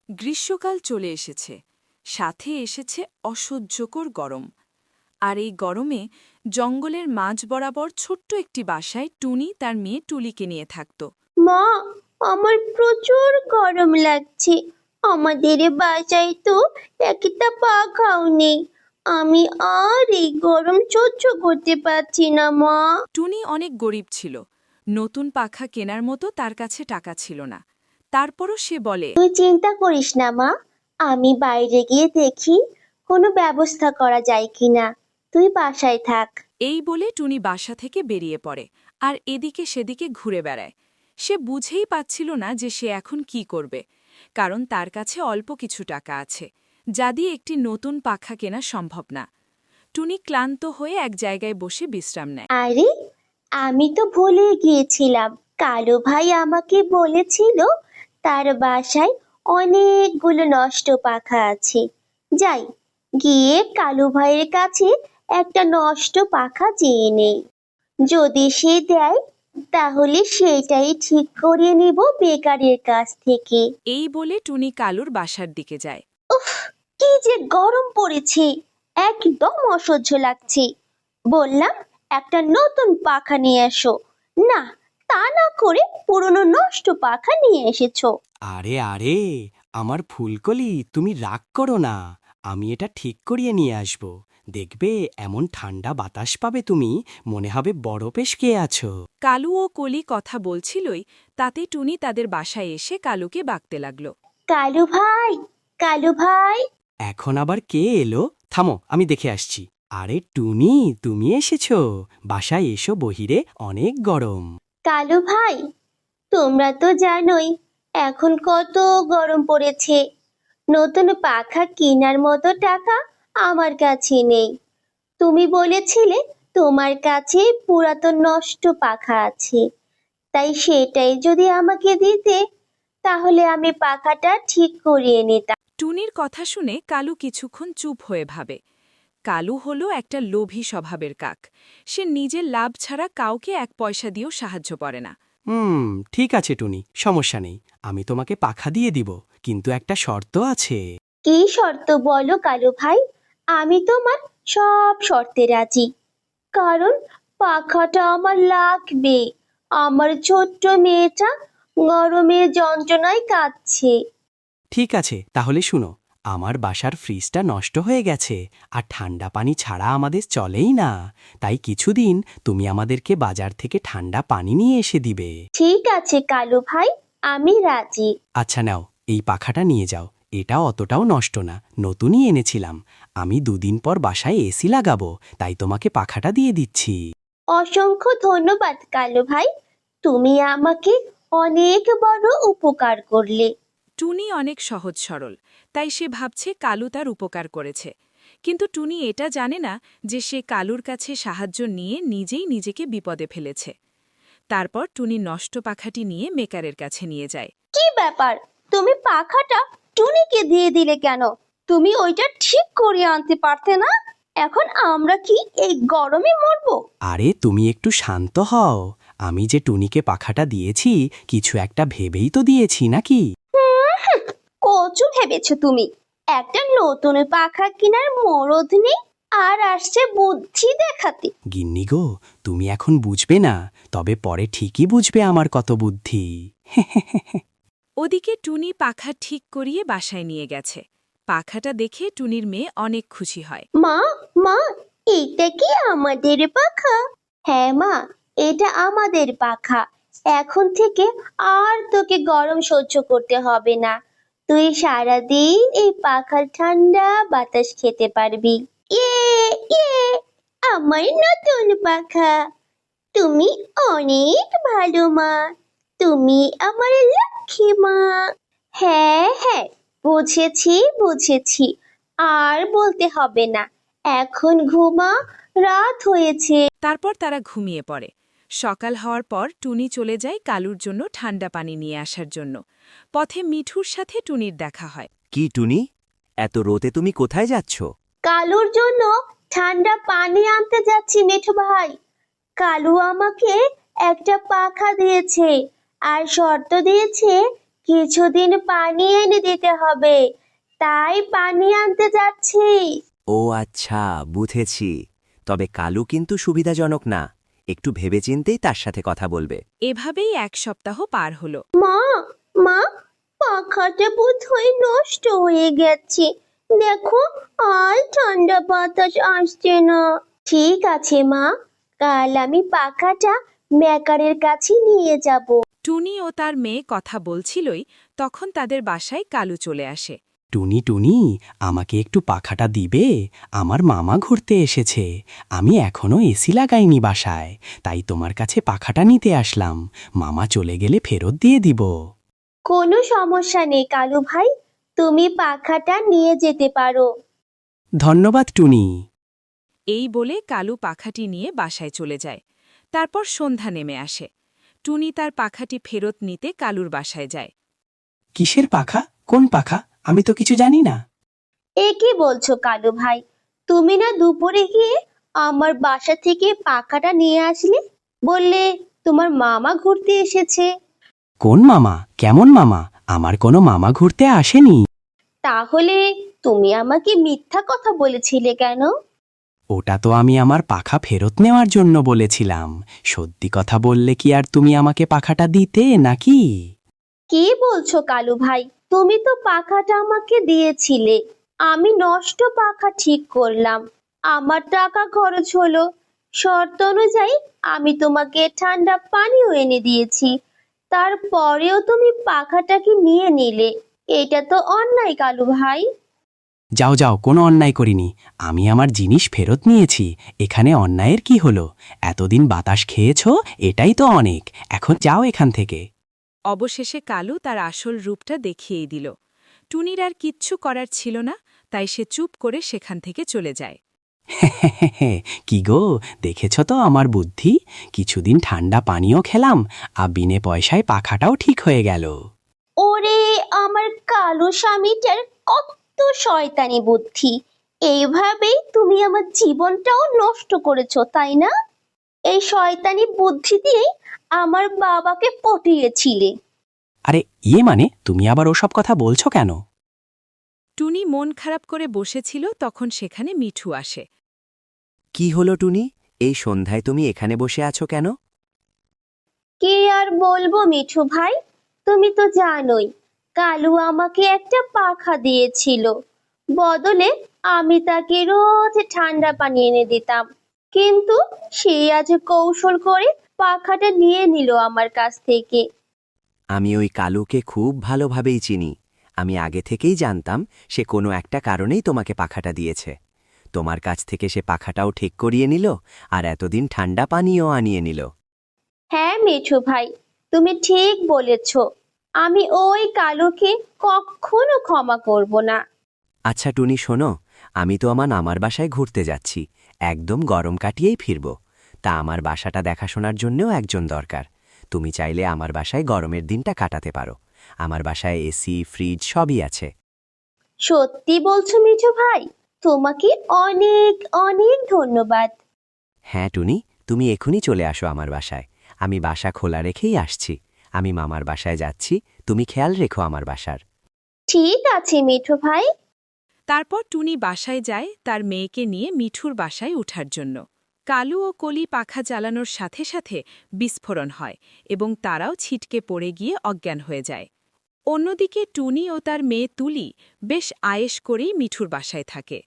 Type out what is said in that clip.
গ্রীষ্মকাল চলে এসেছে, সাথে এসেছে অসহ্যকর গরম। আর এই গরমে জঙ্গলের মাঝ বরাবর ছোট্ট একটি বাসায় টুনি তার মেয়ে টুলিকে নিয়ে থাকত। মা, আমার প্রচুর গরম লাগছে। আমাদের বাসায় তো একটা পাখাও নেই। আমি আর এই গরম সহ্য করতে পারছি না মা। টুনি অনেক গরিব ছিল, নতুন পাখা কেনার মতো তার কাছে টাকা ছিল না। তারপরও সে বলে, তুই চিন্তা করিস না মা, আমি বাইরে গিয়ে দেখি কোনো ব্যবস্থা করা যায় কিনা। তুই বাসায় থাক। এই বলে টুনি বাসা থেকে বেরিয়ে পড়ে আর এদিকে সেদিকে ঘুরে বেড়ায়। সে বুঝেই পাচ্ছিল না যে সে এখন কি করবে, কারণ তার কাছে অল্প কিছু টাকা আছে, যা দিয়ে একটি নতুন পাখা কেনা সম্ভব না। টুনি ক্লান্ত হয়ে এক জায়গায় বসে বিশ্রাম নেয়। আরে, আমি তো ভুলে গিয়েছিলাম। কালু ভাই আমাকে বলেছিল তার বাসায় অনেকগুলো নষ্ট পাখা আছে। যাই, গিয়ে কালু ভাইয়ের কাছে একটা নষ্ট পাখা চেয়ে নেই। যদি সে দেয় তাহলে সেটাই ঠিক করিয়ে নিব বেকারের কাছ থেকে। এই বলে টুনি কালুর বাসার দিকে যায়। উফ, কি যে গরম পড়েছে, একদম অসহ্য লাগছে। বললাম একটা নতুন পাখা নিয়ে এসো, না তা না করে পুরনো নষ্ট পাখা নিয়ে এসেছো। আরে আরে, আমার ফুলকলি, তুমি রাগ করো না। আমি এটা ঠিক করিয়ে নিয়ে আসব। দেখবে এমন ঠান্ডা বাতাস পাবে তুমি, মনে হবে বরফে শুয়ে আছো। কালু ও কলি কথা বলছিলই, তাতে টুনি তাদের বাসায় এসে কালুকে বাকতে লাগল। কালু ভাই, কালু ভাই। এখন আবার কে এলো? থামো, আমি দেখে আসছি। আরে টুনি, তুমি এসেছো? বাসায় এসো, বহিরে অনেক গরম। কালু ভাই, তোমরা তো জানোই এখন কত গরম পড়েছে। নতুন পাখা কেনার মতো টাকা আমার কাছে নেই। তুমি বলেছিলে তোমার কাছে পুরাতন নষ্ট পাখা আছে, তাই সেটাই যদি আমাকে দিতে তাহলে আমি পাখাটা ঠিক করিয়ে নিতাম। টুনির কথা শুনে কালু কিছুক্ষণ চুপ হয়ে ভাবে। কালু হল একটা লোভী স্বভাবের কাক। সে নিজের লাভ ছাড়া কাউকে এক পয়সা দিয়েও সাহায্য করে না। ঠিক আছে টুনি, সমস্যা নেই। আমি তোমাকে পাখা দিয়ে দিব, কিন্তু একটা শর্ত আছে। কি শর্ত বলো কালু ভাই? আমি তোমার সব শর্তে রাজি, কারণ পাখাটা আমার লাগবে। আমার ছোট্ট মেয়েটা গরমের যন্ত্রণায় কাঁদছে। ঠিক আছে, তাহলে শুনো। আমার বাসার ফ্রিজটা নষ্ট হয়ে গেছে, আর ঠান্ডা পানি ছাড়া আমাদের চলেই না। তাই কিছুদিন তুমি আমাদেরকে বাজার থেকে ঠান্ডা পানি নিয়ে এসে দিবে। ঠিক আছে কালু ভাই, আমি রাজি। আচ্ছা নাও, এই পাখাটা নিয়ে যাও। এটা অতটাও নষ্ট না, নতুনই এনেছিলাম। আমি দুদিন পর বাসায় এসি লাগাবো, তাই তোমাকে পাখাটা দিয়ে দিচ্ছি। অসংখ্য ধন্যবাদ কালু ভাই, তুমি আমাকে অনেক বড় উপকার করলে। টুনি অনেক সহজ সরল, তাই সে ভাবছে কালু তার উপকার করেছে। কিন্তু টুনি এটা জানে না যে সে কালুর কাছে সাহায্য নিয়ে নিজেই নিজেকে বিপদে ফেলেছে। তারপর টুনি নষ্ট পাখাটি নিয়ে মেকারের কাছে নিয়ে যায়। কি ব্যাপার, তুমি পাখাটা টুনিকে দিয়ে দিলে কেন? তুমি ওইটা ঠিক করে আনতে পারতে না? এখন আমরা কি এই গরমে মরবো? আরে তুমি একটু শান্ত হও। আমি যে টুনিকে পাখাটা দিয়েছি, কিছু একটা ভেবেই তো দিয়েছি নাকি? কচু ভেবেছো তুমি? একটা নতুন পাখা কেনার মরদ নেই, আর আসছে বুদ্ধি দেখাতে। গিন্নি গো, তুমি এখন বুঝবে না, তবে পরে ঠিকই বুঝবে আমার কত বুদ্ধি। ওদিকে টুনি পাখা ঠিক করিয়ে বাসায় নিয়ে গেছে। পাখাটা দেখে টুনির মেয়ে অনেক খুশি হয়। মা, মা, এইটা কি আমাদের পাখা? হ্যাঁ মা, এটা আমাদের পাখা। এখন থেকে আর তোকে গরম সহ্য করতে হবে না। তুই সারাদিন এই পাখার ঠান্ডা বাতাস খেতে পারবি। ইয়ে, ইয়ে, আমার নতুন পাখা। তুমি অনেক ভালো মা, তুমি আমার লক্ষ্মী মা। হ্যাঁ হ্যাঁ, বুঝেছি বুঝেছি, আর বলতে হবে না। এখন ঘুমা, রাত হয়েছে। তারপর তারা ঘুমিয়ে পড়ে। সকাল হওয়ার পর টুনি চলে যায় কালুর জন্য ঠান্ডা পানি নিয়ে আসার জন্য। পথে মিঠুর সাথে টুনির দেখা হয়। কি টুনি, এত রোদে তুমি কোথায় যাচ্ছ? কালুর জন্য ঠান্ডা পানি আনতে যাচ্ছি মিঠু ভাই। কালু আমাকে একটা পাখা দিয়েছে, আর শর্ত দিয়েছে কিছুদিন পানি এনে দিতে হবে, তাই পানি আনতে যাচ্ছি। ও আচ্ছা, বুঝেছি। তবে কালু কিন্তু সুবিধাজনক না। একটু ভেবেচিন্তেই তার সাথে কথা বলবে। এভাবেই 1 সপ্তাহ পার হলো। মা, মা, পাখাটা বোধহয় নষ্ট হয়ে গেছে। দেখো, আর ঠান্ডা বাতাস আসছে না। ঠিক আছে মা, কাল আমি পাখাটা মেকারের কাছে নিয়ে যাব। টুনি ও তার মেয়ে কথা বলছিলই, তখন তাদের বাসায় কালু চলে আসে। টুনি টুনি, আমাকে একটু পাখাটা দিবে? আমার মামা ঘুরতে এসেছে। আমি এখনো এসি লাগাইনি বাসায়, তাই তোমার কাছে পাখাটা নিতে আসলাম। মামা চলে গেলে ফেরত দিয়ে দিব। কোনো সমস্যা নেই কালু ভাই, তুমি পাখাটা নিয়ে যেতে পারো। ধন্যবাদ টুনি। এই বলে কালু পাখাটি নিয়ে বাসায় চলে যায়। তারপর সন্ধ্যা নেমে আসে। টুনি তার পাখাটি ফেরত নিতে কালুর বাসায় যায়। কিসের পাখা? কোন পাখা? আমি তো কিছু জানি না। এ কি বলছো কালু ভাই? তুমি না দুপুরে গিয়ে আমার বাসা থেকে পাখাটা নিয়ে আসলে, বললে তোমার মামা ঘুরতে এসেছে। কোন মামা? কেমন মামা? আমার কোনো মামা ঘুরতে আসেনি। তাহলে তুমি আমাকে মিথ্যা কথা বলেছিলে কেন? ওটা তো আমি আমার পাখা ফেরত নেওয়ার জন্য বলেছিলাম। সত্যি কথা বললে কি আর তুমি আমাকে পাখাটা দিতে নাকি? কি বলছো কালু ভাই? তুমি তো পাখাটা আমাকে দিয়েছিলে। আমি নষ্ট পাখা ঠিক করলাম, আমার টাকা খরচ হলো। শর্ত অনুযায়ী আমি তোমাকে ঠান্ডা পানিও এনে দিয়েছি, তারপরেও তুমি পাখাটাকে নিয়ে নিলে। এটা তো অন্যায় কালু ভাই। যাও যাও, কোনো অন্যায় করিনি। আমি আমার জিনিস ফেরত নিয়েছি। এখানে অন্যায়ের কি হলো? এতদিন বাতাস খেয়েছ, এটাই তো অনেক। এখন যাও এখান থেকে। অবশেষে কালু তার আসল রূপটা দেখিয়েই দিল। টুনির আর কিচ্ছু করার ছিল না, তাই সে চুপ করে সেখান থেকে চলে যায়। কি গো, দেখেছ তো আমার বুদ্ধি? কিছুদিন ঠান্ডা পানিও খেলাম, আর বিনে পয়সায় পাখাটাও ঠিক হয়ে গেল। ওরে, আমার কালো স্বামীটার কত শয়তানি বুদ্ধি! এইভাবেই তুমি আমার জীবনটাও নষ্ট করেছো, তাই না? এই শয়তানি বুদ্ধি দিয়েই আমার বাবাকে পটিয়েছিলে। আরে মানে, তুমি আবার ওসব কথা বলছো কেন? টুনি মন খারাপ করে বসেছিল, তখন সেখানে মিঠু আসে। কি হলো টুনি? এই সন্ধ্যায় তুমি এখানে বসে আছো কেন? কি আর বলবো মিঠু ভাই, তুমি তো জানোই কালু আমাকে একটা পাখা দিয়েছিল। বদলে আমি তাকে রোজ ঠান্ডা পানি এনে দিতাম, কিন্তু সে আজ কৌশল করে পাখাটা নিয়ে নিল আমার কাছ থেকে। আমি ওই কালুকে খুব ভালোভাবেই চিনি। আমি আগে থেকেই জানতাম সে কোনো একটা কারণেই তোমাকে পাখাটা দিয়েছে। তোমার কাছ থেকে সে পাখাটাও ঠিক করিয়ে নিল, আর এতদিন ঠান্ডা পানিও আনিয়ে নিল। হ্যাঁ মিঠু ভাই, তুমি ঠিক বলেছ। আমি ওই কালুকে কখনো ক্ষমা করব না। আচ্ছা টুনি শোনো, আমি তো আমার বাসায় ঘুরতে যাচ্ছি। একদম গরম কাটিয়েই ফিরব। তা আমার বাসাটা দেখাশোনার জন্যও একজন দরকার। তুমি চাইলে আমার বাসায় গরমের দিনটা কাটাতে পারো। আমার বাসায় এসি, ফ্রিজ সবই আছে। সত্যি বলছো মিঠু ভাই? তোমাকে অনেক অনেক ধন্যবাদ। হ্যাঁ টুনি, তুমি এখনই চলে আসো আমার বাসায়। আমি বাসা খোলা রেখেই আসছি। আমি মামার বাসায় যাচ্ছি, তুমি খেয়াল রেখো আমার বাসার। ঠিক আছে মিঠু ভাই। তারপর টুনি বাসায় যায় তার মেয়েকে নিয়ে মিঠুর বাসায় উঠার জন্য। কালু ও কলি পাখা চালানোর সাথে সাথে বিস্ফোরণ হয় এবং তারাও ছিটকে পড়ে গিয়ে অজ্ঞান হয়ে যায়। অন্যদিকে টুনি ও তার মেয়ে তুলি বেশ আয়েশ করেই মিঠুর বাসায় থাকে।